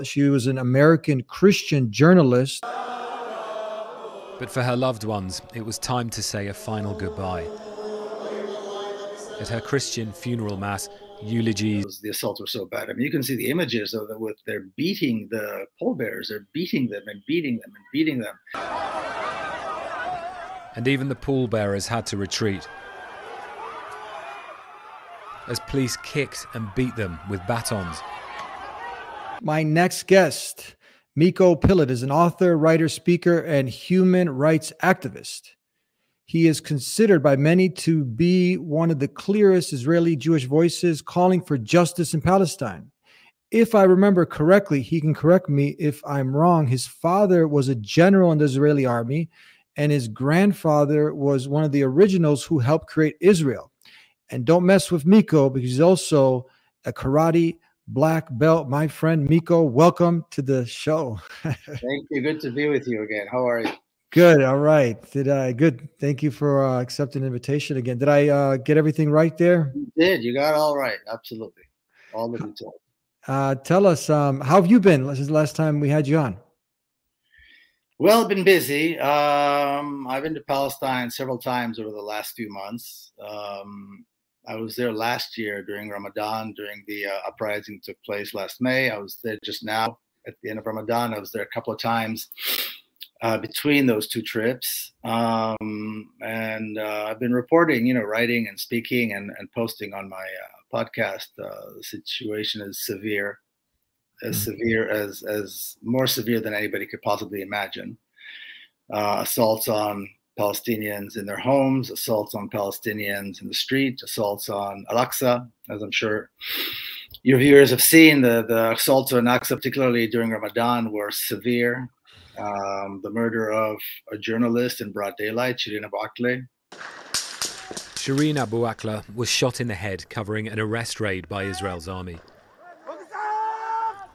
She was an American Christian journalist. But for her loved ones, it was time to say a final goodbye. At her Christian funeral mass, eulogies. The assaults were so bad. I mean, you can see the images of them with they're beating the pallbearers. They're beating them and beating them and beating them. And even the pallbearers had to retreat, as police kicked and beat them with batons. My next guest, Miko Peled, is an author, writer, speaker, and human rights activist. He is considered by many to be one of the clearest Israeli Jewish voices calling for justice in Palestine. If I remember correctly, he can correct me if I'm wrong, his father was a general in the Israeli army, and his grandfather was one of the originals who helped create Israel. And don't mess with Miko, because he's also a karate black belt. My friend Miko, welcome to the show. Thank you. Good to be with you again. How are you? Good. All right. Good. Thank you for accepting the invitation again. Did I get everything right there? You did. You got it all right. Absolutely. All the details. Tell us, how have you been since the last time we had you on? Well, been busy. I've been to Palestine several times over the last few months. I was there last year during Ramadan, during the uprising that took place last May. I was there just now at the end of Ramadan. I was there a couple of times between those two trips. And I've been reporting, writing and speaking and posting on my podcast. The situation is severe, as more severe than anybody could possibly imagine. Assaults on Palestinians in their homes, assaults on Palestinians in the street, assaults on Al-Aqsa, as I'm sure your viewers have seen. The assaults on Al-Aqsa, particularly during Ramadan, were severe. The murder of a journalist in broad daylight, Shireen Abu Akleh. Shireen Abu Akleh was shot in the head covering an arrest raid by Israel's army.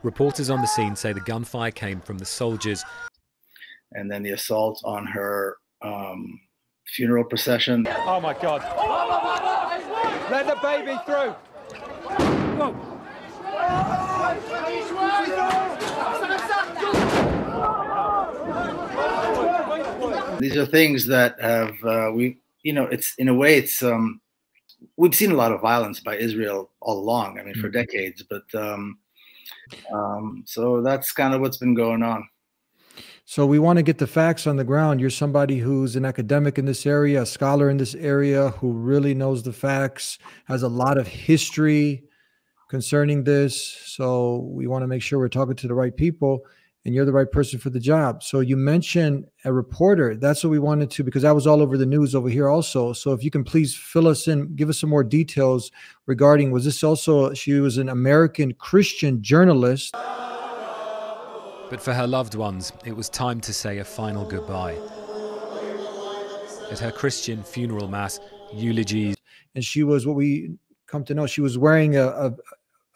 Reporters on the scene say the gunfire came from the soldiers. And then the assault on her funeral procession. Oh my God. Let the baby through. Whoa. These are things that have, it's in a way, it's, we've seen a lot of violence by Israel all along, I mean, for decades, but so that's kind of what's been going on. So we want to get the facts on the ground. You're somebody who's an academic in this area, a scholar in this area, who really knows the facts, has a lot of history concerning this. So we want to make sure we're talking to the right people, and you're the right person for the job. So you mentioned a reporter. That's what we wanted to, because I was all over the news over here also. So if you can please fill us in, give us some more details regarding, was this also, she was an American Christian journalist. But for her loved ones, it was time to say a final goodbye. At her Christian funeral mass, eulogies. And she was, what we come to know, she was wearing a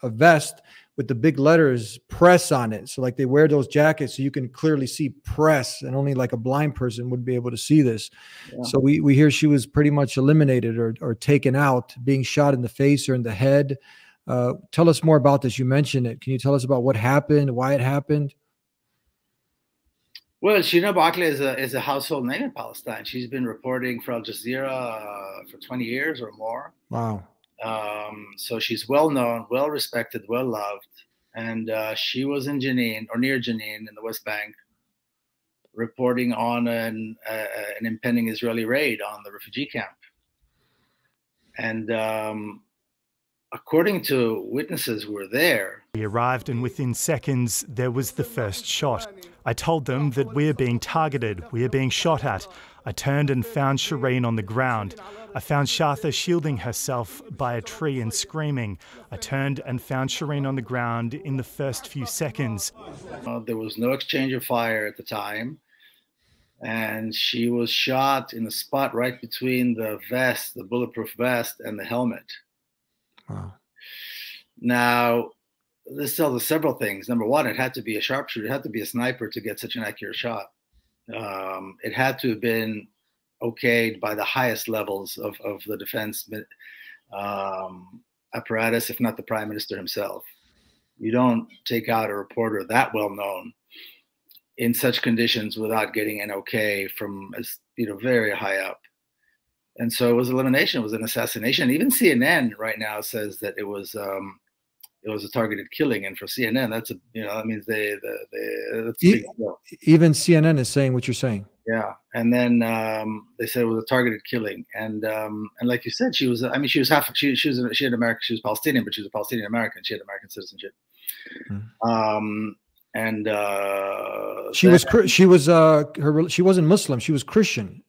vest with the big letters press on it. So like they wear those jackets so you can clearly see press, and only like a blind person would be able to see this. Yeah. So we hear she was pretty much eliminated or taken out, being shot in the face or in the head. Tell us more about this. You mentioned it. Can you tell us about what happened, why it happened? Well, Shireen Abu Akleh is a household name in Palestine. She's been reporting for Al Jazeera for 20 years or more. Wow. So she's well known, well respected, well loved. And she was in Jenin, or near Jenin in the West Bank, reporting on an impending Israeli raid on the refugee camp. And according to witnesses who were there, we arrived, and within seconds there was the first shot. I told them that we are being targeted, we are being shot at. I turned and found Shireen on the ground. I found Shatha shielding herself by a tree and screaming. I turned and found Shireen on the ground in the first few seconds. There was no exchange of fire at the time, and she was shot in the spot right between the vest, the bulletproof vest, and the helmet. Wow. Now, this tells us several things. Number one, it had to be a sharpshooter. It had to be a sniper to get such an accurate shot. It had to have been okayed by the highest levels of the defense apparatus, if not the prime minister himself. You don't take out a reporter that well known in such conditions without getting an okay from, very high up. And so it was elimination. It was an assassination. Even CNN right now says that it was a targeted killing. And for CNN, that's that means that's a big deal. Even CNN is saying what you're saying. Yeah. And then they said it was a targeted killing. And like you said, she was Palestinian, but she was a Palestinian American. She had American citizenship. She wasn't Muslim. She was Christian.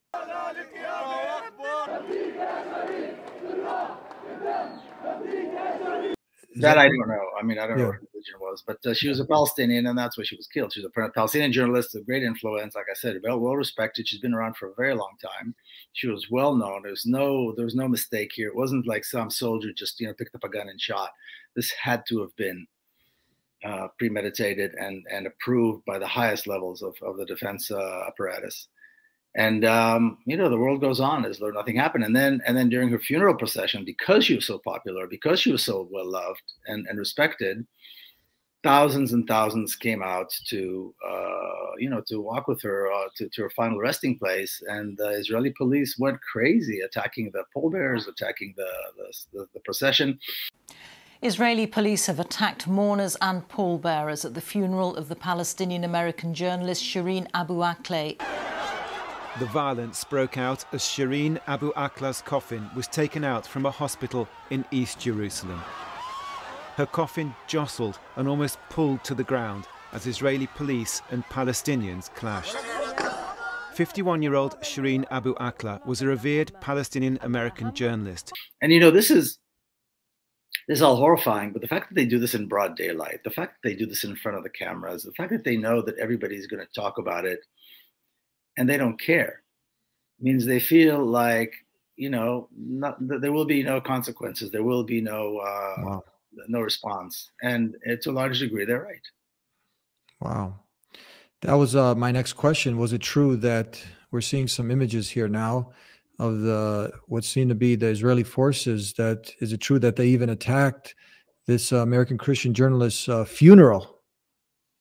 That I don't know. I mean, I don't know what her religion was, but she was a Palestinian, and that's why she was killed. She was a Palestinian journalist of great influence. Like I said, well respected. She's been around for a very long time. She was well known. There was no mistake here. It wasn't like some soldier just picked up a gun and shot. This had to have been premeditated and approved by the highest levels of the defense apparatus. And the world goes on as though nothing happened. And then during her funeral procession, because she was so popular, because she was so well loved and respected, thousands and thousands came out to walk with her to her final resting place. And the Israeli police went crazy, attacking the pallbearers, attacking the procession. Israeli police have attacked mourners and pallbearers at the funeral of the Palestinian-American journalist Shireen Abu Akleh. The violence broke out as Shireen Abu Akleh's coffin was taken out from a hospital in East Jerusalem. Her coffin jostled and almost pulled to the ground as Israeli police and Palestinians clashed. 51-year-old Shireen Abu Akleh was a revered Palestinian-American journalist. And this is all horrifying, but the fact that they do this in broad daylight, the fact that they do this in front of the cameras, the fact that they know that everybody's going to talk about it and they don't care, means they feel like, there will be no consequences. There will be no response. And to a large degree, they're right. Wow. That was my next question. Was it true that we're seeing some images here now of what seemed to be the Israeli forces? Is it true that they even attacked this American Christian journalist's funeral?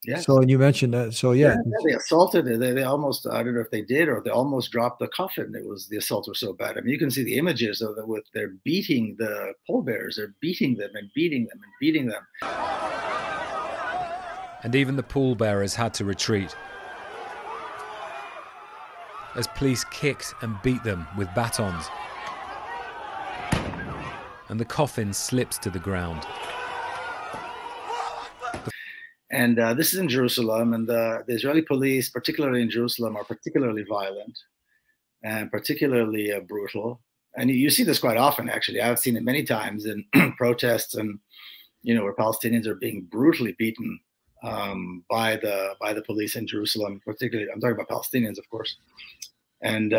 Yes. So, and you mentioned that. So, yeah. They assaulted it. They almost, I don't know if they did, or they almost dropped the coffin. The assault was so bad. I mean, you can see the images of they're beating the pallbearers. They're beating them and beating them and beating them. And even the pallbearers had to retreat as police kicked and beat them with batons. And the coffin slips to the ground. And this is in Jerusalem, and the Israeli police, particularly in Jerusalem, are particularly violent and particularly brutal. And you see this quite often, actually. I've seen it many times in protests, and where Palestinians are being brutally beaten by the police in Jerusalem. Particularly, I'm talking about Palestinians, of course. And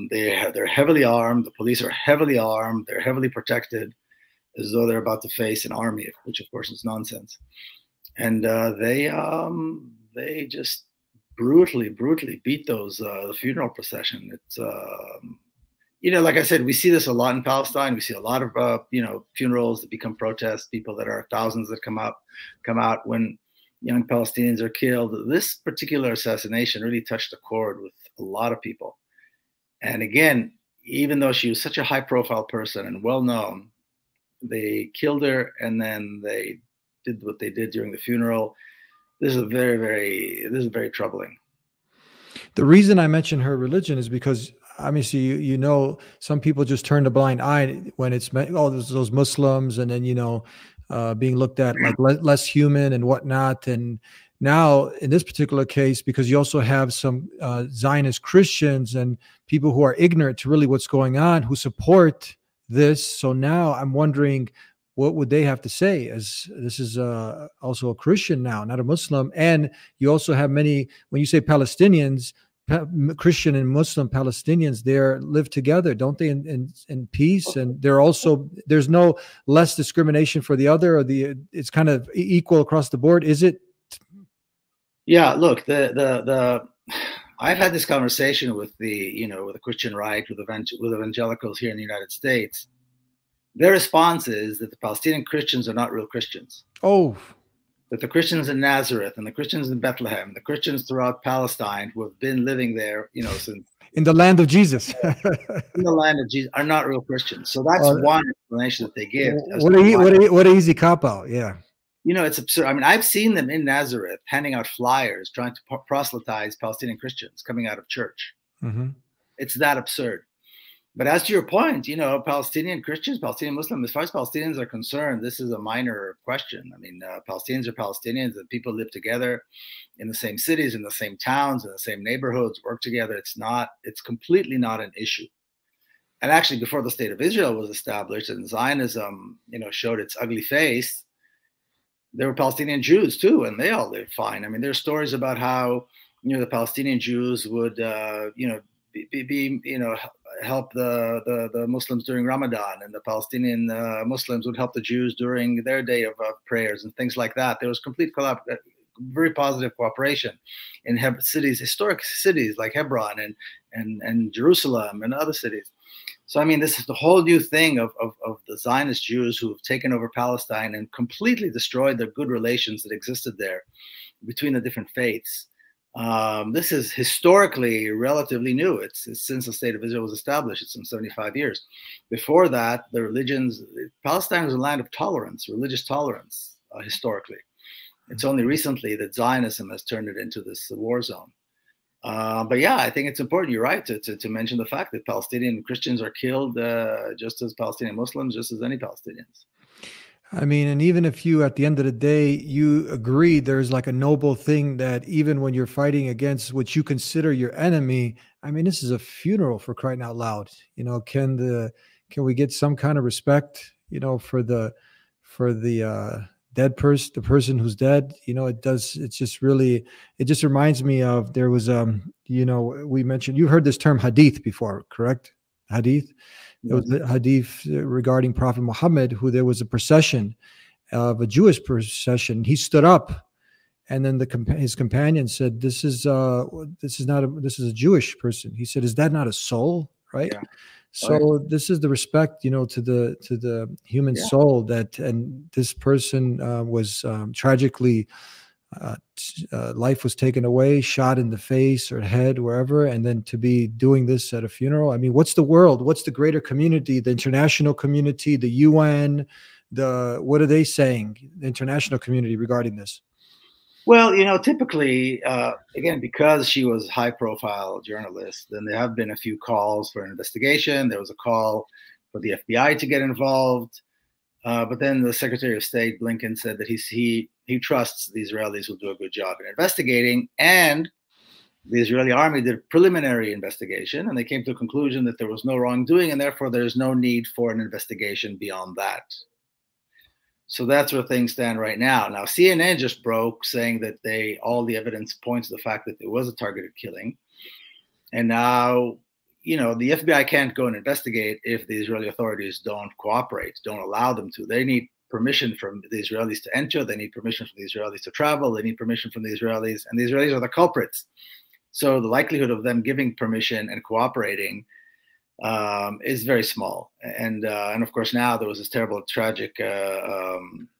they're heavily armed. The police are heavily armed. They're heavily protected, as though they're about to face an army, which of course is nonsense. And they just brutally beat the funeral procession. It's like I said, we see this a lot in Palestine. We see a lot of funerals that become protests. People that are thousands that come out when young Palestinians are killed. This particular assassination really touched a chord with a lot of people. And again, even though she was such a high-profile person and well-known, they killed her, and then they did what they did during the funeral. This is very troubling. The reason I mention her religion is because obviously, some people just turn a blind eye when it's those Muslims, and then being looked at like less human and whatnot. And now in this particular case, because you also have some Zionist Christians and people who are ignorant to really what's going on, who support this. So now I'm wondering, what would they have to say, as this is also a Christian now, not a Muslim? And you also have many, when you say Palestinians, Christian and Muslim Palestinians, they live together, don't they, in peace? And there's no less discrimination for the other, or it's kind of equal across the board, is it? Yeah, look, I've had this conversation with the Christian right, with evangelicals here in the United States. Their response is that the Palestinian Christians are not real Christians. Oh, that the Christians in Nazareth and the Christians in Bethlehem, the Christians throughout Palestine who have been living there, since in the land of Jesus, in the land of Jesus, are not real Christians. So that's one explanation that they give. What an easy cop out. Yeah. It's absurd. I mean, I've seen them in Nazareth handing out flyers, trying to proselytize Palestinian Christians coming out of church. Mm-hmm. It's that absurd. But as to your point, Palestinian Christians, Palestinian Muslims, as far as Palestinians are concerned, this is a minor question. I mean, Palestinians are Palestinians, and people live together in the same cities, in the same towns, in the same neighborhoods, work together. It's completely not an issue. And actually, before the state of Israel was established and Zionism, showed its ugly face, there were Palestinian Jews too, and they all lived fine. I mean, there's stories about how, the Palestinian Jews would, help the Muslims during Ramadan, and the Palestinian Muslims would help the Jews during their day of prayers and things like that. There was complete very positive cooperation in historic cities like Hebron and Jerusalem and other cities. So, I mean, this is the whole new thing of the Zionist Jews who have taken over Palestine and completely destroyed the good relations that existed there between the different faiths. This is historically relatively new. It's since the state of Israel was established. It's some 75 years. Before that, Palestine was a land of tolerance, religious tolerance, historically. It's only recently that Zionism has turned it into this war zone. But yeah, I think it's important. You're right to mention the fact that Palestinian Christians are killed just as Palestinian Muslims, just as any Palestinians. I mean, and even if you, at the end of the day, you agree there's like a noble thing that even when you're fighting against what you consider your enemy, I mean, this is a funeral, for crying out loud. Can we get some kind of respect, for the dead person, the person who's dead? It just reminds me of, there was, we mentioned, you've heard this term hadith before, correct? Hadith. It was a hadith regarding Prophet Muhammad, who there was a procession of a Jewish procession. He stood up, and then his companion said, "This is a Jewish person." He said, "Is that not a soul?" Right. Yeah. So this is the respect, to the human soul and this person was tragically. Life was taken away, shot in the face or head, wherever, and then to be doing this at a funeral. I mean, what's the world? What's the greater community, the international community, the UN, what are they saying, the international community, regarding this? Well, typically, again, because she was a high-profile journalist, then there have been a few calls for an investigation. There was a call for the FBI to get involved. But then the Secretary of State, Blinken, said that he trusts the Israelis will do a good job in investigating. And the Israeli army did a preliminary investigation, and they came to a conclusion that there was no wrongdoing, and therefore there's no need for an investigation beyond that. So that's where things stand right now. Now, CNN just broke saying that all the evidence points to the fact that it was a targeted killing. And now, the FBI can't go and investigate if the Israeli authorities don't cooperate, don't allow them to. They need permission from the Israelis to enter. They need permission from the Israelis to travel. They need permission from the Israelis, and the Israelis are the culprits. So the likelihood of them giving permission and cooperating is very small. And of course, now there was this terrible, tragic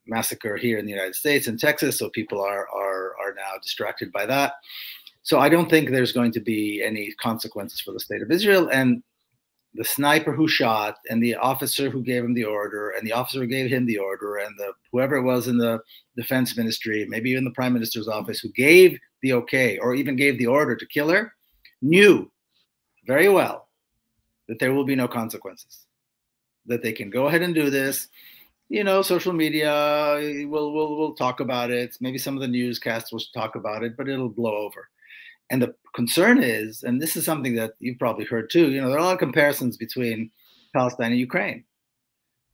massacre here in the United States, in Texas. So people are now distracted by that. So I don't think there's going to be any consequences for the state of Israel. And the sniper who shot, and the officer who gave him the order, and the officer who gave him the order, and whoever it was in the defense ministry, maybe even the prime minister's office, who gave the okay or even gave the order to kill her, knew very well that there will be no consequences, that they can go ahead and do this. Social media will talk about it. Maybe some of the newscasts will talk about it, but it'll blow over. And the concern is, and this is something that you've probably heard too, there are a lot of comparisons between Palestine and Ukraine.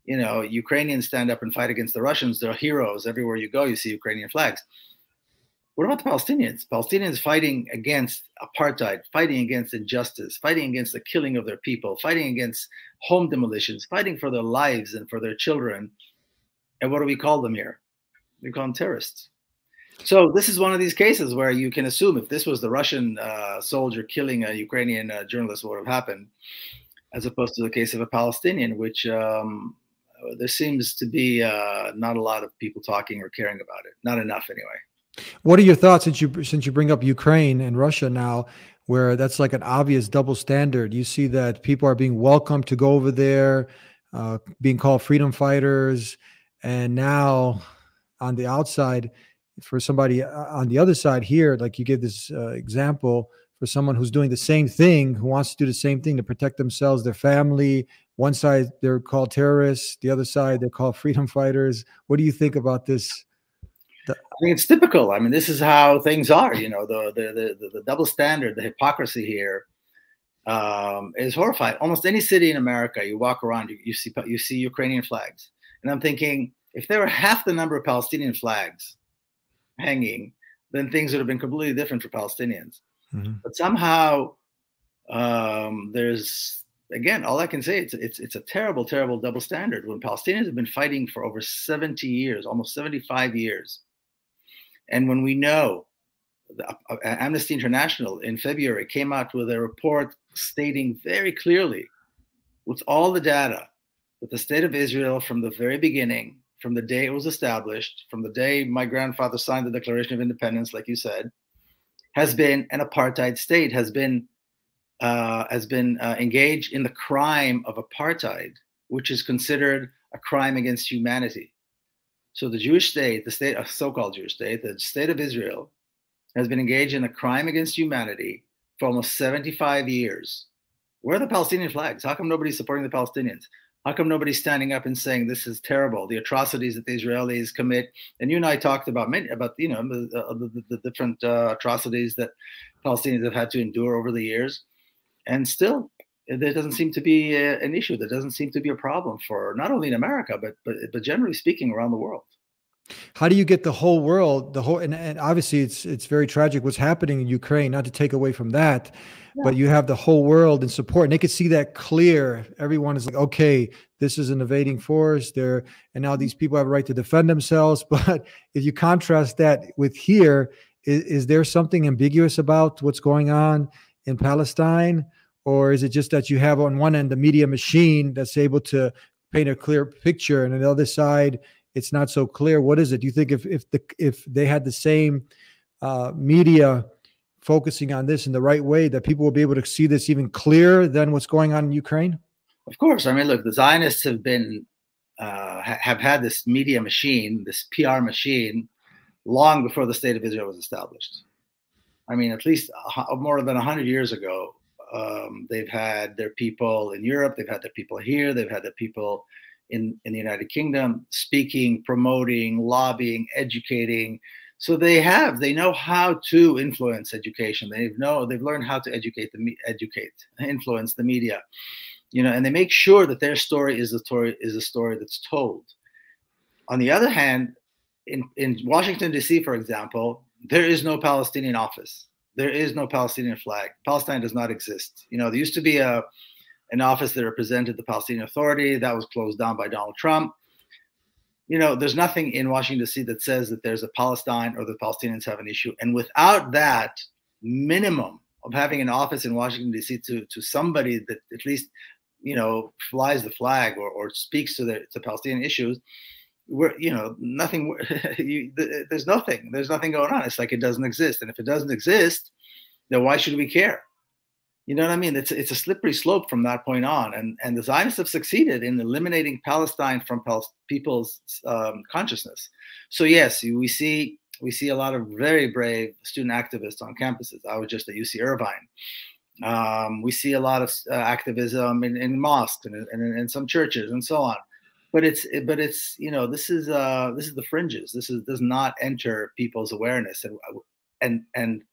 Ukrainians stand up and fight against the Russians. They're heroes. Everywhere you go, you see Ukrainian flags. What about the Palestinians? Palestinians fighting against apartheid, fighting against injustice, fighting against the killing of their people, fighting against home demolitions, fighting for their lives and for their children. And what do we call them here? We call them terrorists. So this is one of these cases where you can assume if this was the Russian soldier killing a Ukrainian journalist, what would have happened, as opposed to the case of a Palestinian, which there seems to be not a lot of people talking or caring about it. Not enough, anyway. What are your thoughts, since you bring up Ukraine and Russia now, where that's like an obvious double standard? You see that people are being welcomed to go over there, being called freedom fighters, and now on the outside, for somebody on the other side here, like you gave this example, for someone who's doing the same thing, who wants to do the same thing to protect themselves, their family. One side, they're called terrorists. The other side, they're called freedom fighters. What do you think about this? I think it's typical. I mean, this is how things are. You know, the double standard, the hypocrisy here is horrifying. Almost any city in America, you walk around, you see Ukrainian flags, and I'm thinking, if there were half the number of Palestinian flags hanging, then things would have been completely different for Palestinians. Mm-hmm. But somehow there's, again, all I can say, it's a terrible, terrible double standard. When Palestinians have been fighting for over 70 years, almost 75 years, and when we know Amnesty International in February came out with a report stating very clearly, with all the data, that the state of Israel from the very beginning, from the day it was established, from the day my grandfather signed the Declaration of Independence, like you said, has been an apartheid state, has been engaged in the crime of apartheid, which is considered a crime against humanity. So the Jewish state, the state, a so-called Jewish state, the state of Israel, has been engaged in a crime against humanity for almost 75 years. Where are the Palestinian flags? How come nobody's supporting the Palestinians? How come nobody's standing up and saying this is terrible, the atrocities that the Israelis commit? And you and I talked about the different atrocities that Palestinians have had to endure over the years. And still, there doesn't seem to be an issue. There doesn't seem to be a problem for not only in America, but generally speaking around the world. How do you get the whole world, and obviously it's very tragic what's happening in Ukraine, not to take away from that, but you have the whole world in support, and they could see that clear. Everyone is like, okay, this is an invading force there, and now these people have a right to defend themselves. But if you contrast that with here, is there something ambiguous about what's going on in Palestine? Or is it just that you have on one end the media machine that's able to paint a clear picture, and on the other side, it's not so clear? What is it? Do you think if they had the same media focusing on this in the right way, that people will be able to see this even clearer than what's going on in Ukraine? Of course. I mean, look, the Zionists have been have had this media machine, this PR machine, long before the state of Israel was established. I mean, at least more than 100 years ago, they've had their people in Europe, they've had their people here, they've had their people in the United Kingdom speaking, promoting, lobbying, educating. So they know how to influence education. They've learned how to influence the media, and they make sure that their story is a story that's told. On the other hand, in Washington, D.C., for example, there is no Palestinian office. There is no Palestinian flag. Palestine does not exist. There used to be an office that represented the Palestinian Authority. That was closed down by Donald Trump. There's nothing in Washington, D.C. that says that there's a Palestine or the Palestinians have an issue. And without that minimum of having an office in Washington, D.C. to somebody that at least, flies the flag or speaks to Palestinian issues, nothing. There's nothing going on. It's like it doesn't exist. And if it doesn't exist, then why should we care? You know what I mean? It's a slippery slope from that point on. And the Zionists have succeeded in eliminating Palestine from people's consciousness. So yes, we see a lot of very brave student activists on campuses. I was just at UC Irvine. We see a lot of activism in mosques and in some churches and so on. But it's this is the fringes. This does not enter people's awareness, and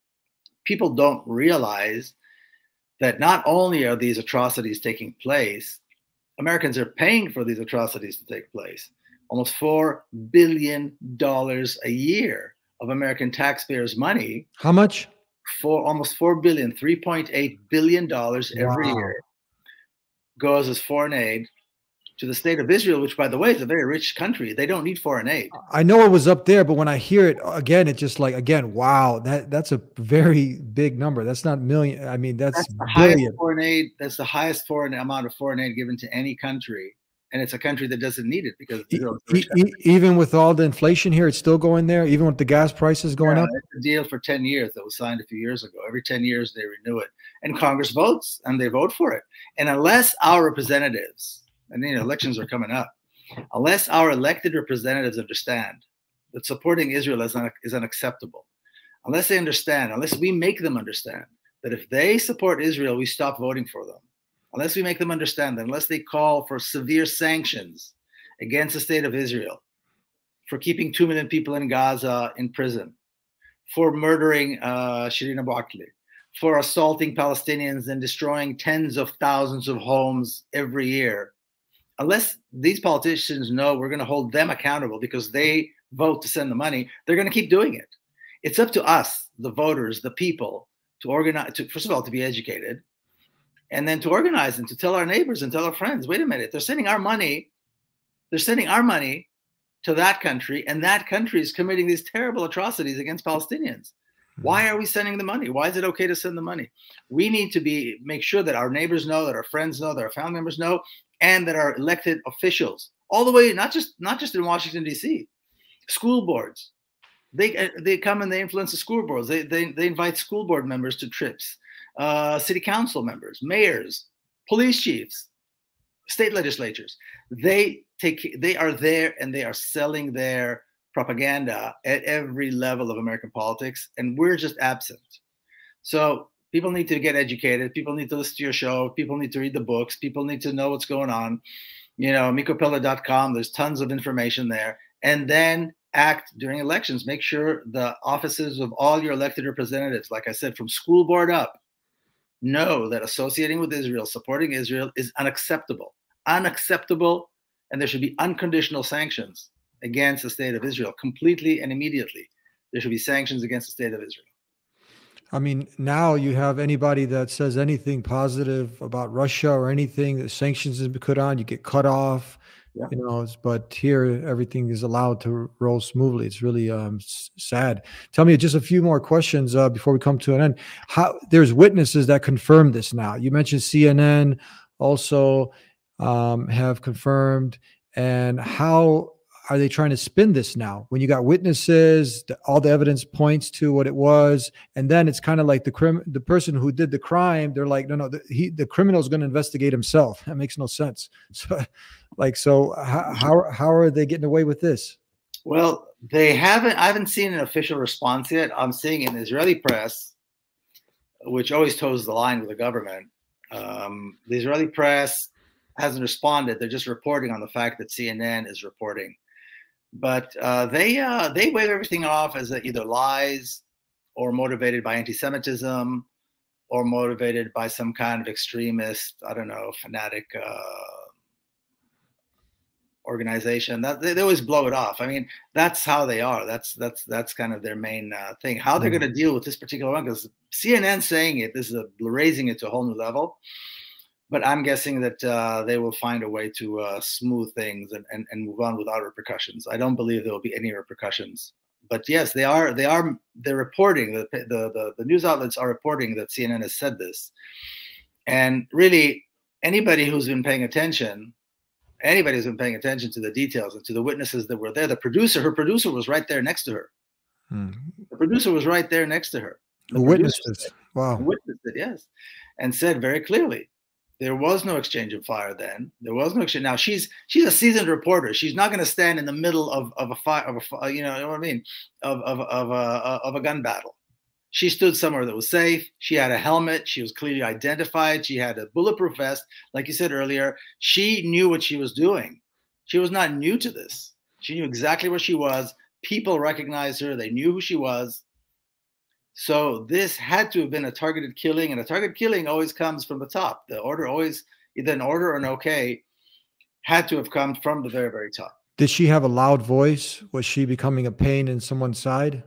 people don't realize that not only are these atrocities taking place, Americans are paying for these atrocities to take place. Almost $4 billion a year of American taxpayers' money. How much? Almost $4 billion, $3.8 billion every year goes as foreign aid to the state of Israel, which, by the way, is a very rich country. They don't need foreign aid. I know it was up there, but when I hear it again, it's just like, wow, that's a very big number. That's not million. I mean, that's billion. Foreign aid. That's the highest amount of foreign aid given to any country and it's a country that doesn't need it because even with all the inflation here, it's still going there. Even with the gas prices going up. It's a deal for 10 years that was signed a few years ago. Every 10 years they renew it, and Congress votes and they vote for it. And unless our representatives, and elections are coming up, unless our elected representatives understand that supporting Israel is unacceptable, unless they understand, unless we make them understand that if they support Israel, we stop voting for them, unless we make them understand that, unless they call for severe sanctions against the state of Israel for keeping 2 million people in Gaza in prison, for murdering Shireen Abu Akleh, for assaulting Palestinians and destroying tens of thousands of homes every year, unless these politicians know we're going to hold them accountable because they vote to send the money, they're going to keep doing it. It's up to us, the voters, the people, to organize, first of all, to be educated, and then to organize and to tell our neighbors and tell our friends, wait a minute, they're sending our money to that country, and that country is committing these terrible atrocities against Palestinians. Why are we sending the money? Why is it okay to send the money? We need to make sure that our neighbors know, that our friends know, that our family members know, and that our elected officials, all the way, not just in Washington, D.C., school boards, they come and they influence the school boards. They invite school board members to trips, city council members, mayors, police chiefs, state legislatures. They are there and they are selling their propaganda at every level of American politics, and we're just absent. So people need to get educated. People need to listen to your show. People need to read the books. People need to know what's going on. MikoPeled.com, there's tons of information there. And then act during elections. Make sure the offices of all your elected representatives, like I said, from school board up, know that associating with Israel, supporting Israel is unacceptable. Unacceptable, and there should be unconditional sanctions against the state of Israel, completely and immediately. There should be sanctions against the state of Israel. I mean, now you have anybody that says anything positive about Russia or anything, the sanctions have been put on, you get cut off, but here everything is allowed to roll smoothly. It's really sad. Tell me just a few more questions before we come to an end. There's witnesses that confirm this now. You mentioned CNN also have confirmed, and how are they trying to spin this now? When you got witnesses, all the evidence points to what it was, and then it's kind of like the person who did the crime. They're like, no, the criminal is going to investigate himself. That makes no sense. So, how are they getting away with this? Well, they haven't. I haven't seen an official response yet. I'm seeing in the Israeli press, which always toes the line with the government. The Israeli press hasn't responded. They're just reporting on the fact that CNN is reporting. But they wave everything off as either lies or motivated by anti-Semitism or motivated by some kind of extremist, fanatic organization. That they always blow it off. I mean, that's how they are. That's kind of their main thing. How they're going to deal with this particular one, because CNN saying it, this is raising it to a whole new level. But I'm guessing that they will find a way to smooth things and move on without repercussions. I don't believe there will be any repercussions. But yes, they're reporting, the news outlets are reporting that CNN has said this. And really, anybody who's been paying attention to the details and to the witnesses that were there, her producer was right there next to her. The producer was right there next to her. Who witnessed this? Wow. Witnessed it, yes. And said very clearly, there was no exchange of fire then. There was no exchange. Now she's a seasoned reporter. She's not going to stand in the middle of a fire, you know what I mean, of a gun battle. She stood somewhere that was safe. She had a helmet. She was clearly identified. She had a bulletproof vest. Like you said earlier, she knew what she was doing. She was not new to this. She knew exactly where she was. People recognized her. They knew who she was. So this had to have been a targeted killing, and a targeted killing always comes from the top. The order always, either an order or an okay, had to have come from the very, very top. Did she have a loud voice? Was she becoming a pain in someone's side?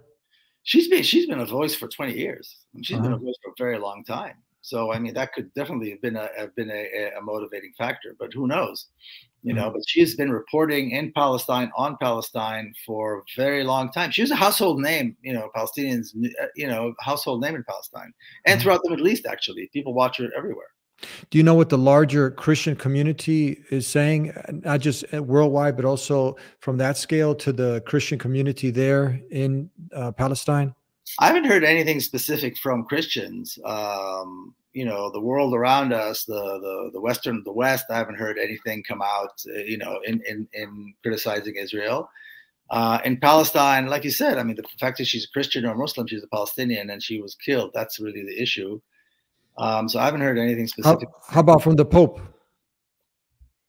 She's been a voice for 20 years. She's been a voice for a very long time. So I mean, that could definitely have been a motivating factor. But who knows? But she's been reporting in Palestine, on Palestine, for a very long time. She was a household name, Palestinians, household name in Palestine and throughout the Middle East. Actually, people watch her everywhere. Do you know what the larger Christian community is saying, not just worldwide, but also from that scale to the Christian community there in Palestine? I haven't heard anything specific from Christians. You know, the world around us, the West, I haven't heard anything come out, you know, in criticizing Israel. In Palestine, like you said, I mean, the fact that she's a Christian or Muslim, she's a Palestinian, and she was killed. That's really the issue. So I haven't heard anything specific. How about from the Pope?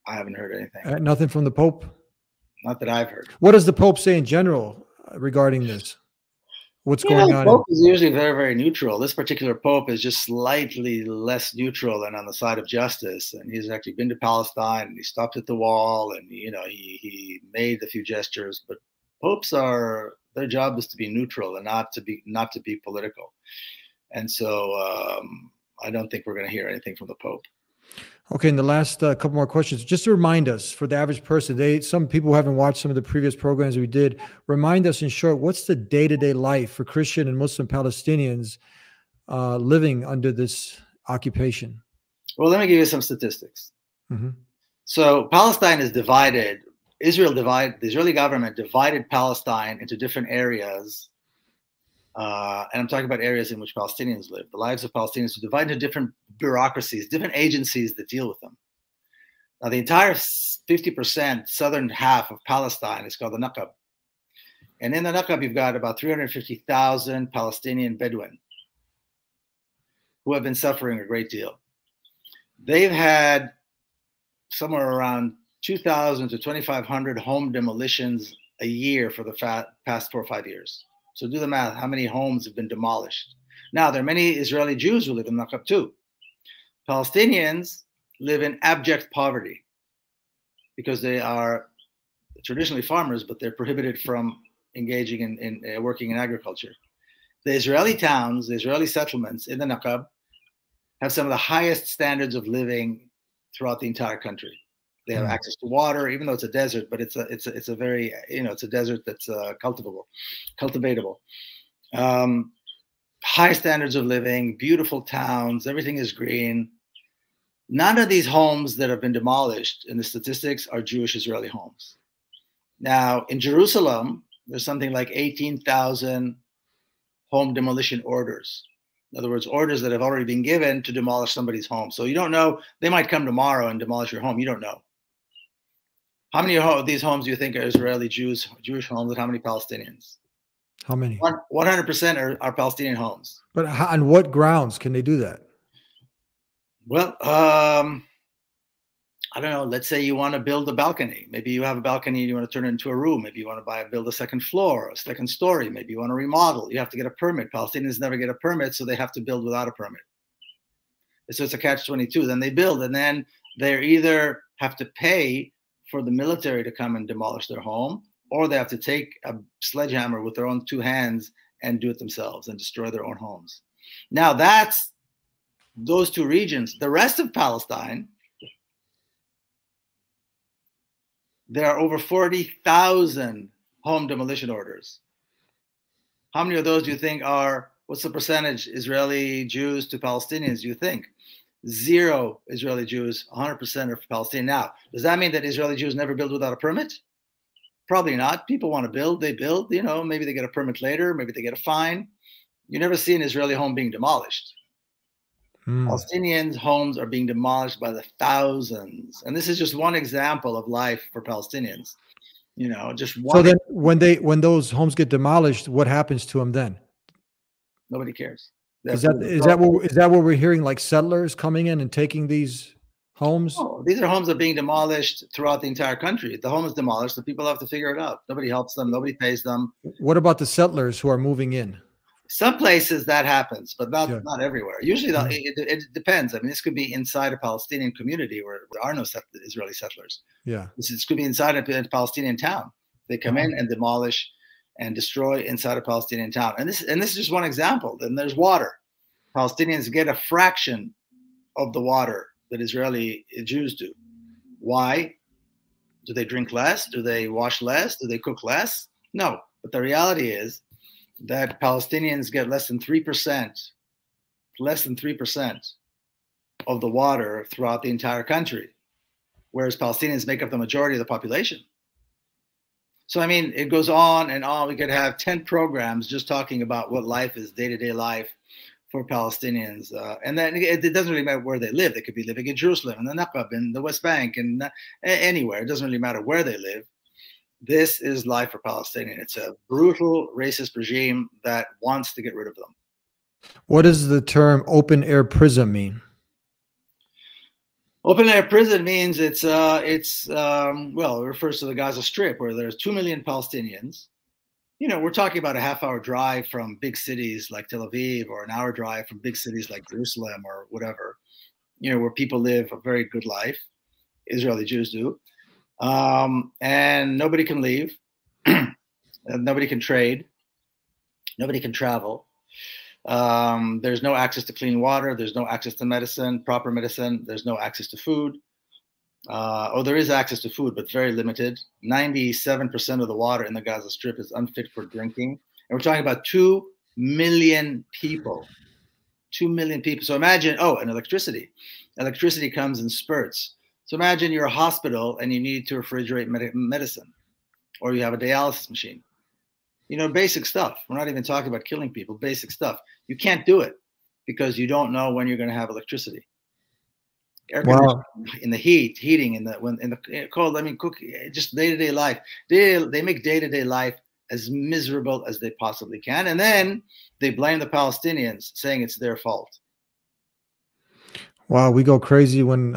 I haven't heard anything. Nothing from the Pope? Not that I've heard. What does the Pope say in general regarding this? What's going on? The Pope is usually very, very neutral. This particular Pope is just slightly less neutral and on the side of justice. And he's actually been to Palestine, and he stopped at the wall, and you know, he made a few gestures. But popes their job is to be neutral and not to be political. And so I don't think we're going to hear anything from the Pope. Okay, in the last couple more questions, just to remind us, for the average person, some people who haven't watched some of the previous programs we did, remind us in short, what's the day-to-day life for Christian and Muslim Palestinians living under this occupation? Well, let me give you some statistics. Mm-hmm. So Palestine is divided. The Israeli government divided Palestine into different areas. And I'm talking about areas in which Palestinians live. The lives of Palestinians are divided into different bureaucracies, different agencies that deal with them. Now, the entire 50% southern half of Palestine is called the Naqab. And in the Naqab, you've got about 350,000 Palestinian Bedouin who have been suffering a great deal. They've had somewhere around 2,000 to 2,500 home demolitions a year for the past 4 or 5 years. So do the math. How many homes have been demolished? Now, there are many Israeli Jews who live in Naqab too. Palestinians live in abject poverty because they are traditionally farmers, but they're prohibited from engaging in working in agriculture. The Israeli towns, the Israeli settlements in the Naqab have some of the highest standards of living throughout the entire country. They have access to water, even though it's a desert, but it's a very, you know, it's a desert that's cultivatable. High standards of living, beautiful towns, everything is green. None of these homes that have been demolished in the statistics are Jewish Israeli homes. Now, in Jerusalem, there's something like 18,000 home demolition orders. In other words, orders that have already been given to demolish somebody's home. So you don't know, they might come tomorrow and demolish your home. You don't know. How many of these homes do you think are Israeli Jewish homes, and how many Palestinians? How many? 100% are Palestinian homes. But on what grounds can they do that? Well, I don't know. Let's say you want to build a balcony. Maybe you have a balcony and you want to turn it into a room. Maybe you want to build a second floor, a second story. Maybe you want to remodel. You have to get a permit. Palestinians never get a permit, so they have to build without a permit. So it's a catch-22. Then they build, and then they either have to pay for the military to come and demolish their home, or they have to take a sledgehammer with their own 2 hands and do it themselves and destroy their own homes. Now, that's those 2 regions. The rest of Palestine, there are over 40,000 home demolition orders. How many of those do you think are, what's the percentage Israeli Jews to Palestinians, do you think? 0 Israeli Jews, 100% are Palestinian. Now, does that mean that Israeli Jews never build without a permit? Probably not. People want to build, they build, you know, maybe they get a permit later, maybe they get a fine. You never see an Israeli home being demolished. Palestinians' homes are being demolished by the thousands. And this is just one example of life for Palestinians. You know, just one. So then when those homes get demolished, what happens to them then? Nobody cares. Is that what we're hearing, like settlers coming in and taking these homes? Oh, these are homes that are being demolished throughout the entire country. The home is demolished, the people have to figure it out. Nobody helps them. Nobody pays them. What about the settlers who are moving in? Some places that happens, but not everywhere. Usually it depends. I mean, this could be inside a Palestinian community where there are no Israeli settlers. Yeah. This could be inside a Palestinian town. They come in and demolish and destroy inside a Palestinian town. And this is just one example. Then there's water. Palestinians get a fraction of the water that Israeli Jews do. Why? Do they drink less? Do they wash less? Do they cook less? No. But the reality is that Palestinians get less than 3% of the water throughout the entire country, whereas Palestinians make up the majority of the population. So, I mean, it goes on and on. We could have 10 programs just talking about what life is, day-to-day life for Palestinians. And then it doesn't really matter where they live. They could be living in Jerusalem, in the Naqab, in the West Bank, and anywhere. It doesn't really matter where they live. This is life for Palestinians. It's a brutal, racist regime that wants to get rid of them. What does the term open-air prison mean? Open-air prison means well, it refers to the Gaza Strip, where there's 2 million Palestinians. You know, we're talking about a half-hour drive from big cities like Tel Aviv, or an hour drive from big cities like Jerusalem or whatever, you know, where people live a very good life. Israeli Jews do. And nobody can leave. And nobody can trade. Nobody can travel. There's no access to clean water. There's no access to medicine, proper medicine. There's no access to food. There is access to food, but very limited. 97% of the water in the Gaza Strip is unfit for drinking. And we're talking about 2 million people. 2 million people. So imagine, and electricity. Electricity comes in spurts. So imagine you're a hospital and you need to refrigerate medicine, or you have a dialysis machine. You know, basic stuff. We're not even talking about killing people, basic stuff. You can't do it because you don't know when you're going to have electricity. Wow. In the heating, in the cold, I mean, just day-to-day life. They make day-to-day life as miserable as they possibly can. And then they blame the Palestinians, saying it's their fault. Wow, we go crazy when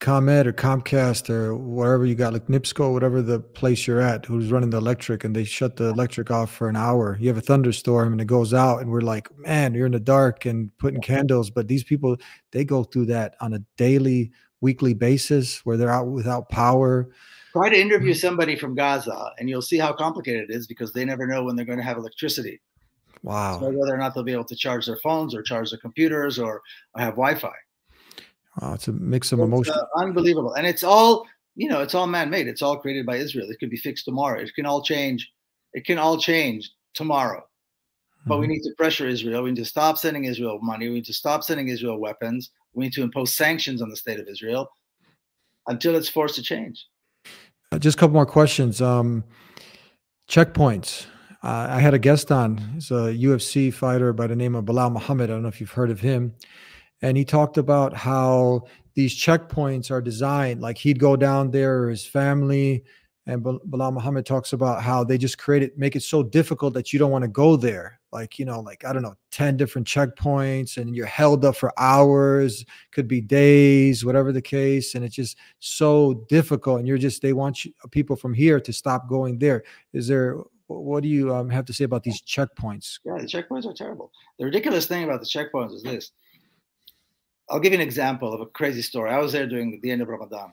ComEd or Comcast or wherever you got, like NIPSCO, whatever the place you're at, who's running the electric, and they shut the electric off for an hour. You have a thunderstorm and it goes out, and we're like, man, you're in the dark and putting candles. But these people, they go through that on a daily, weekly basis where they're out without power. Try to interview somebody from Gaza and you'll see how complicated it is, because they never know when they're going to have electricity. Wow. So whether or not they'll be able to charge their phones or charge their computers or have Wi-Fi. Wow, it's a mix of emotions. Unbelievable. And it's all, you know, it's all man-made. It's all created by Israel. It could be fixed tomorrow. It can all change. It can all change tomorrow. But we need to pressure Israel. We need to stop sending Israel money. We need to stop sending Israel weapons. We need to impose sanctions on the state of Israel until it's forced to change. Just a couple more questions. Checkpoints. I had a guest on. He's a UFC fighter by the name of Bilal Muhammad. I don't know if you've heard of him. And he talked about how these checkpoints are designed, like he'd go down there, or his family. And Bilal Muhammad talks about how they just make it so difficult that you don't want to go there. Like, you know, like, I don't know, 10 different checkpoints, and you're held up for hours, could be days, whatever the case. And it's just so difficult. And they want people from here to stop going there. What do you have to say about these checkpoints? Yeah, the checkpoints are terrible. The ridiculous thing about the checkpoints is this. I'll give you an example of a crazy story. I was there during the end of Ramadan.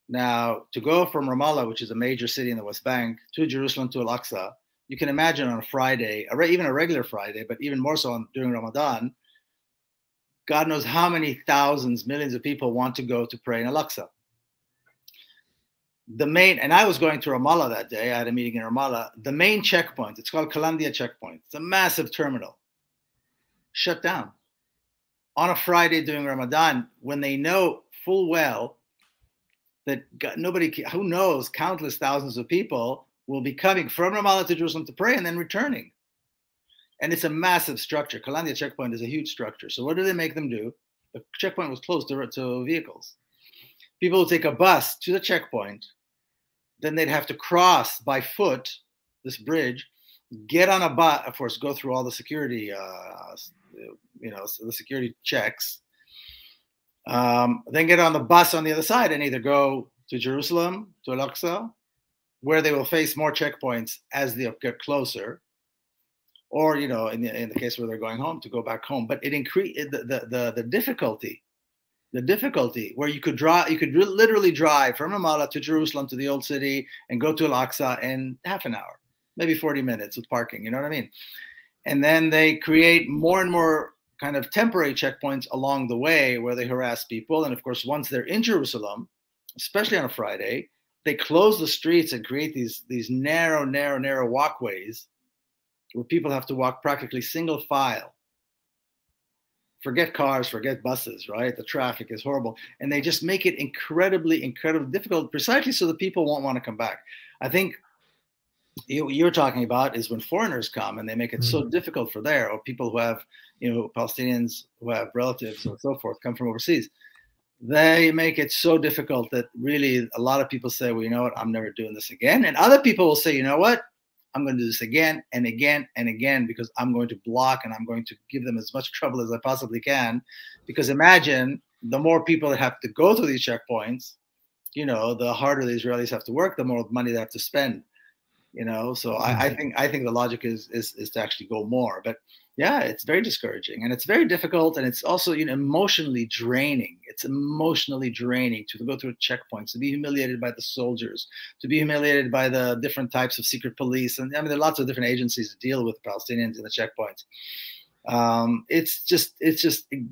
Now, to go from Ramallah, which is a major city in the West Bank, to Jerusalem, to Al-Aqsa, you can imagine on a Friday, even a regular Friday, but even more so during Ramadan, God knows how many thousands, millions of people want to go to pray in Al-Aqsa. And I was going to Ramallah that day. I had a meeting in Ramallah. The main checkpoint, it's called Kalandia checkpoint. It's a massive terminal. Shut down. On a Friday during Ramadan, when they know full well that who knows, countless thousands of people will be coming from Ramallah to Jerusalem to pray and then returning. And it's a massive structure. Kalandia checkpoint is a huge structure. So what do they make them do? The checkpoint was closed to vehicles. People would take a bus to the checkpoint. Then they'd have to cross by foot this bridge, get on a bus, of course, go through all the security the security checks, then get on the bus on the other side and either go to Jerusalem, to Al-Aqsa, where they will face more checkpoints as they get closer, or, you know, in the case where they're going home, to go back home. But it increased the difficulty where you could literally drive from Ramallah to Jerusalem, to the old city, and go to Al-Aqsa in half an hour, maybe 40 minutes with parking, you know what I mean? And then they create more and more kind of temporary checkpoints along the way where they harass people. And of course, once they're in Jerusalem, especially on a Friday, they close the streets and create these narrow walkways where people have to walk practically single file forget cars, forget buses, right? The traffic is horrible. And they just make it incredibly, incredibly difficult, precisely so that people won't want to come back. I think you're talking about is when foreigners come and they make it so difficult for there, or people who have, Palestinians who have relatives and so forth come from overseas. They make it so difficult that really a lot of people say, well, you know what, I'm never doing this again. And other people will say, you know what, I'm going to do this again and again and again, because I'm going to block and I'm going to give them as much trouble as I possibly can. Because imagine the more people that have to go through these checkpoints, the harder the Israelis have to work, the more money they have to spend. So I think the logic is to actually go more. But yeah, it's very discouraging and it's very difficult, and it's also emotionally draining. It's emotionally draining to go through checkpoints, to be humiliated by the soldiers, to be humiliated by the different types of secret police, and I mean there are lots of different agencies that deal with the Palestinians in the checkpoints. It's just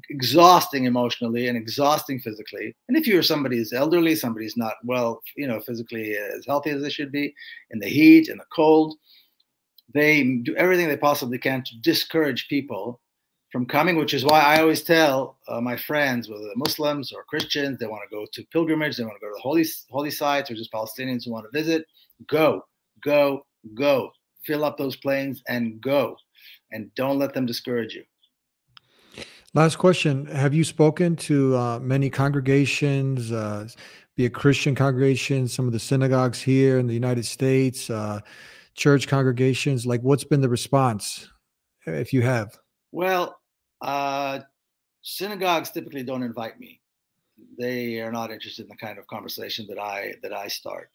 exhausting emotionally and exhausting physically. And if you're somebody who's elderly, somebody who's not physically as healthy as they should be, in the heat, in the cold, they do everything they possibly can to discourage people from coming, which is why I always tell my friends, whether they're Muslims or Christians, they want to go to pilgrimage, they want to go to the holy sites, or just Palestinians who want to visit, go. Fill up those planes and go. And don't let them discourage you. Last question. Have you spoken to many congregations, be it Christian congregations, some of the synagogues here in the United States, church congregations? Like, what's been the response, if you have? Well, synagogues typically don't invite me. They are not interested in the kind of conversation that I start.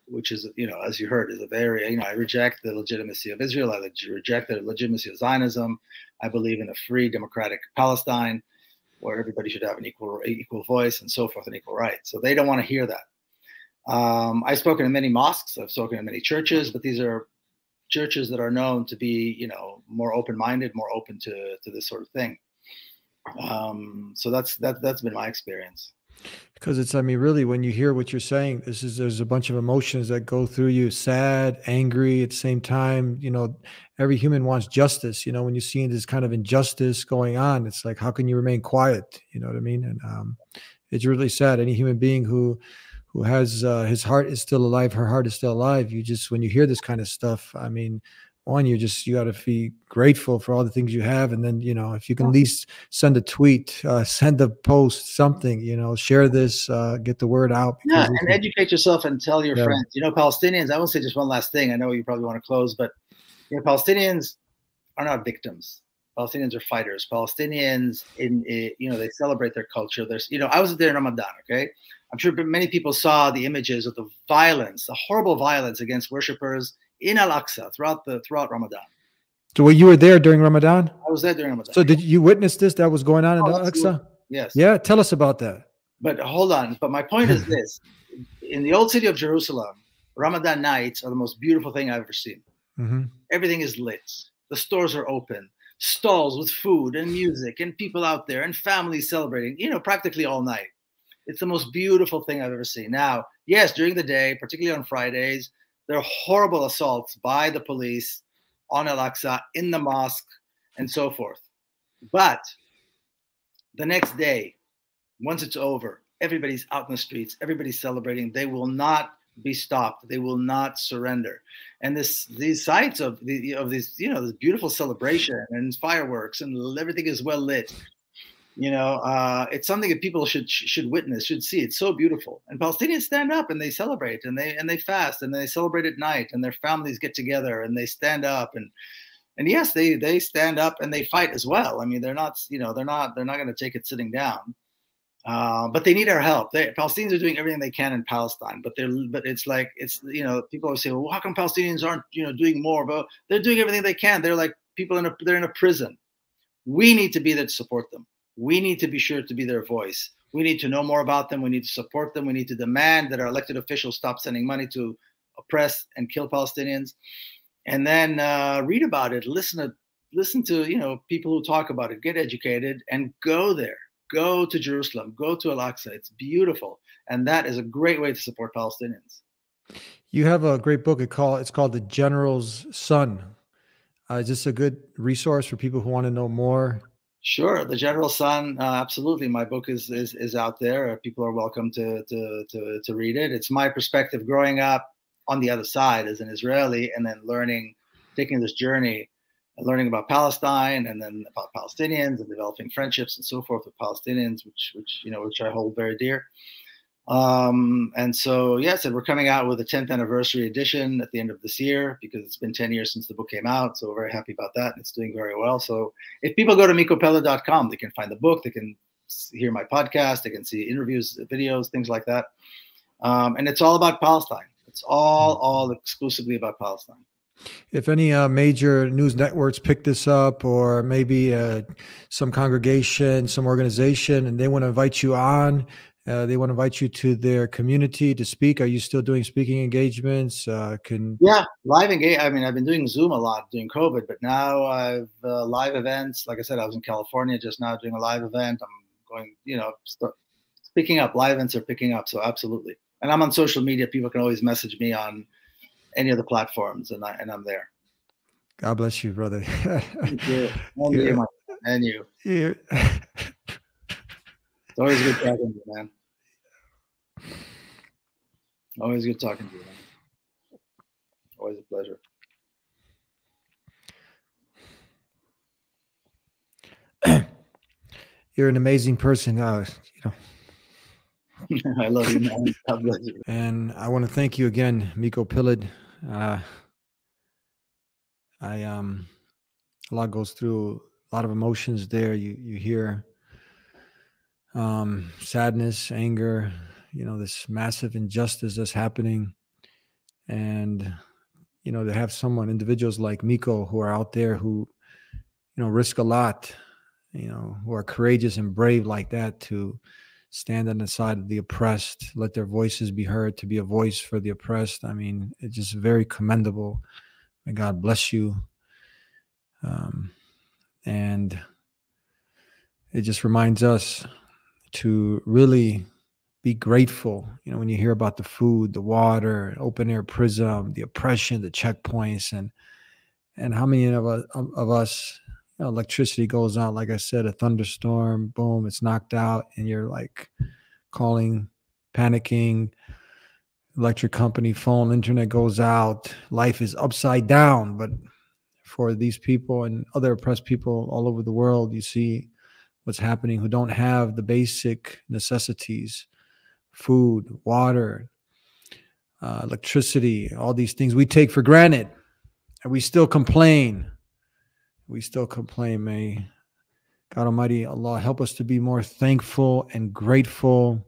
Which is, as you heard, is a very, I reject the legitimacy of Israel. I reject the legitimacy of Zionism. I believe in a free, democratic Palestine where everybody should have an equal voice and so forth and equal rights. So they don't want to hear that. I've spoken in many mosques. I've spoken in many churches, but these are churches that are known to be, more open-minded, more open to this sort of thing. So that's been my experience. Because it's, really, when you hear what you're saying, there's a bunch of emotions that go through you: sad, angry, at the same time. Every human wants justice. When you're seeing this kind of injustice going on, it's like, how can you remain quiet? You know what I mean? And it's really sad. Any human being who has his heart is still alive, her heart is still alive. When you hear this kind of stuff, one, you got to be grateful for all the things you have. And then, if you can at least send a tweet, send a post, something, share this, get the word out. Yeah, and educate yourself and tell your friends. Palestinians, I will say just one last thing. I know you probably want to close, but Palestinians are not victims. Palestinians are fighters. Palestinians, they celebrate their culture. I was there in Ramadan, okay? I'm sure many people saw the images of the violence, the horrible violence against worshipers in Al-Aqsa throughout Ramadan. So you were there during Ramadan? I was there during Ramadan. So did you witness this that was going on in Al-Aqsa? Yes. Yeah, tell us about that. But hold on. But my point is this. In the old city of Jerusalem, Ramadan nights are the most beautiful thing I've ever seen. Mm-hmm. Everything is lit. The stores are open. Stalls with food and music and people out there and families celebrating, practically all night. It's the most beautiful thing I've ever seen. Now, yes, during the day, particularly on Fridays, there are horrible assaults by the police on Al-Aqsa, in the mosque, and so forth. But the next day, once it's over, everybody's out in the streets, everybody's celebrating. They will not be stopped. They will not surrender. And these sites of this beautiful celebration and fireworks and everything is well lit. It's something that people should witness, should see. It's so beautiful. And Palestinians stand up and they celebrate and they fast and they celebrate at night, and their families get together and they stand up and yes, they stand up and they fight as well. They're not going to take it sitting down. But they need our help. Palestinians are doing everything they can in Palestine, but people always say, well, how come Palestinians aren't doing more? But they're doing everything they can. They're like they're in a prison. We need to be there to support them. We need to be sure to be their voice. We need to know more about them. We need to support them. We need to demand that our elected officials stop sending money to oppress and kill Palestinians. And then read about it. Listen to people who talk about it. Get educated and go there. Go to Jerusalem. Go to Al-Aqsa. It's beautiful, and that is a great way to support Palestinians. You have a great book. It's called The General's Son. Is this a good resource for people who want to know more? Sure, the General Sun, absolutely. My book is out there. People are welcome to read it. It's my perspective growing up on the other side as an Israeli, and then taking this journey, and learning about Palestine, and then about Palestinians, and developing friendships and so forth with Palestinians, which I hold very dear. And so, yes, and we're coming out with a 10th anniversary edition at the end of this year, because it's been 10 years since the book came out. So we're very happy about that. It's doing very well. So if people go to mikopeled.com, they can find the book, they can hear my podcast, they can see interviews, videos, things like that. And it's all about Palestine. It's all exclusively about Palestine. If any major news networks pick this up, or maybe some congregation, some organization, and they want to invite you on, they want to invite you to their community to speak, are you still doing speaking engagements? Yeah, live engage. I mean, I've been doing Zoom a lot during COVID, but now I've live events. Like I said, I was in California just now doing a live event. I'm going, picking up. Live events are picking up, so absolutely. And I'm on social media. People can always message me on any of the platforms, and I'm there. God bless you, brother. Thank you. And you. Yeah. It's always good talking to you, man. Always good talking to you, man. Always a pleasure. You're an amazing person. I love you, man. God bless you. And I want to thank you again, Miko Peled. A lot goes through, a lot of emotions there. You hear sadness, anger, this massive injustice that's happening. And, to have individuals like Miko who are out there who, risk a lot, who are courageous and brave like that, to stand on the side of the oppressed, let their voices be heard, to be a voice for the oppressed. I mean, it's just very commendable. May God bless you. And it just reminds us to really be grateful. When you hear about the food, the water, open air prison, the oppression, the checkpoints, and how many of us, electricity goes out, like I said, a thunderstorm, boom, it's knocked out, and you're like calling, panicking, electric company, phone, internet goes out, life is upside down. But for these people and other oppressed people all over the world, you see what's happening, who don't have the basic necessities, food, water, electricity, all these things we take for granted, and we still complain. May God Almighty Allah help us to be more thankful and grateful,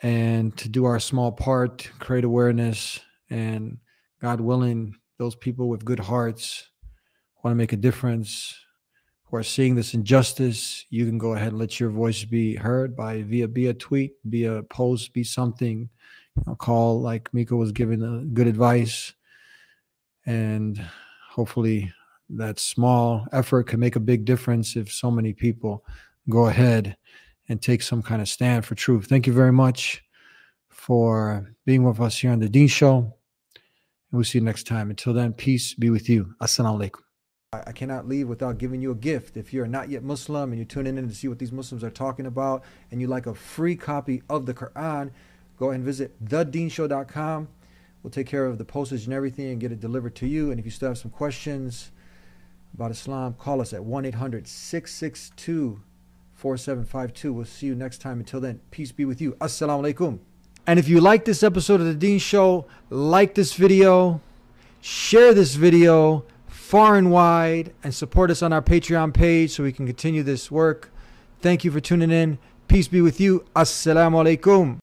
and to do our small part, create awareness, and God willing, those people with good hearts want to make a difference, who are seeing this injustice, you can go ahead and let your voice be heard be a tweet, be a post, be something. Call, like Miko was giving good advice, and hopefully that small effort can make a big difference if so many people go ahead and take some kind of stand for truth. Thank you very much for being with us here on The Deen Show. And we'll see you next time. Until then, peace be with you. Assalamu alaikum. I cannot leave without giving you a gift. If you're not yet Muslim and you're tuning in to see what these Muslims are talking about, and you like a free copy of the Quran, go ahead and visit TheDeenShow.com. We'll take care of the postage and everything and get it delivered to you. And if you still have some questions about Islam, call us at 1-800-662-4752. We'll see you next time. Until then, peace be with you. Assalamu alaikum. And if you like this episode of The Deen Show, like this video, share this video far and wide, and support us on our Patreon page so we can continue this work. Thank you for tuning in. Peace be with you. Assalamu alaikum.